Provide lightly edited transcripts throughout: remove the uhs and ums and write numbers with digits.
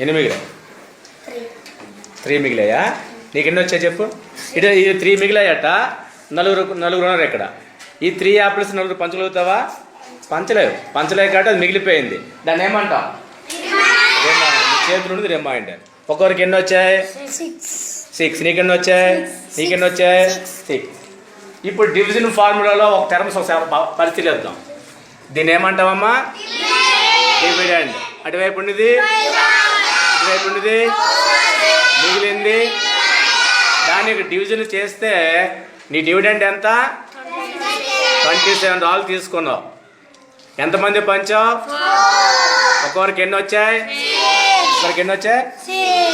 ఎన్ని మిగిలాయి? 3 మిగిలాయా? నీకు ఎన్ని వచ్చాయి చెప్పు. ఇది 3 మిగిలాయట. నలుగురు ఉన్నారు ఇక్కడ. ఈ 3 యాపిల్స్ నలుగురు పంచగలుగుతావా? పంచలేవు కాబట్టి అది మిగిలిపోయింది. దాన్ని ఏమంటాం? చేతులు ఉండేది రిమైండర్. ఒక్కొక్కరికి ఎన్ని వచ్చాయి? 6. నీకెన్ని వచ్చాయి? 6. ఇప్పుడు డివిజన్ ఫార్ములాలో ఒక టర్మ్స్ పరిశీలిద్దాం. దీన్ని ఏమంటావమ్మా? డివిడెండ్. అటువైపు ఉండేది, ఇటువైపు ఉండేది, మిగిలింది. దానికి డివిజన్ చేస్తే నీ డివిడెండ్ ఎంత? 27 రాళ్ళు తీసుకున్నావు. ఎంతమంది పంచావు? ఒక్కొక్కరికి ఎన్ని వచ్చాయి? ఒకరికి ఎన్ని వచ్చాయి?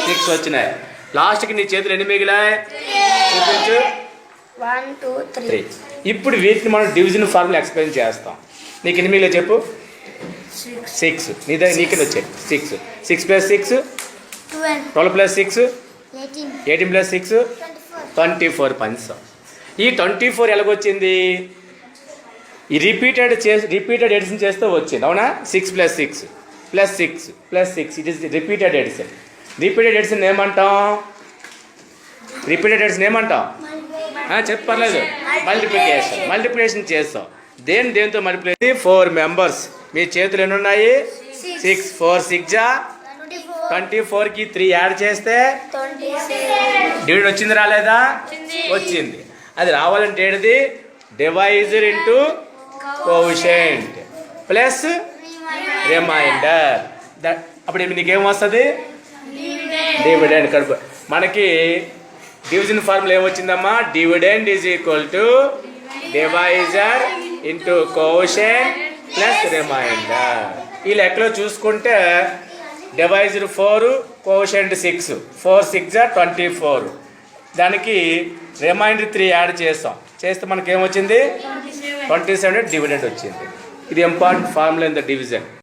6 వచ్చినాయి. లాస్ట్కి నీ చేతులు ఎన్ని మిగిలాయి? చూపించు. 1 2 3. ఇప్పుడు వీటిని మనం డివిజన్ ఫార్ములా ఎక్స్ప్లెయిన్ చేస్తాం. నీకు ఎన్ని మిగిలే చెప్పు? 6. నీకెన్ని వచ్చాయి? 6. 6 + 6 12 + 6 18 + 6 24 పంచాం. ఈ 24 ఎలాగొచ్చింది? ఈ రిపీటెడ్ ఎడిషన్ చేస్తూ వచ్చింది. అవునా? 6 + 6 + 6 + 6 it is repeated addition. Repeated addition ఏమంటాం? చెప్పలేదు. మల్టిప్లికేషన్ చేస్తాం. దేంతో మల్టిప్లికేషన్? 4 మెంబర్స్. మీ చేతులు ఎన్ని ఉన్నాయి? 6. 4 6 24కి 3 యాడ్ చేస్తే డివిడెండ్ వచ్చింది రాలేదా? వచ్చింది. అది రావాలంటే ఏంటిది? Divisor into coefficient plus remainder. అప్పుడు నీకేం వస్తుంది? డివిడెండ్. కడుపు మనకి డివిజన్ ఫార్ములా ఏమొచ్చిందమ్మా? Dividend is equal to divisor into coefficient plus remainder. ఈ లెక్కలో చూసుకుంటే డివైజర్ 4, కోఎఫిషియంట్ 6. 4 6 24. దానికి రిమైండర్ 3 యాడ్ చేస్తే మనకి ఏమొచ్చింది? 27 డివిడెండ్ వచ్చింది. ఇది important formula in the division.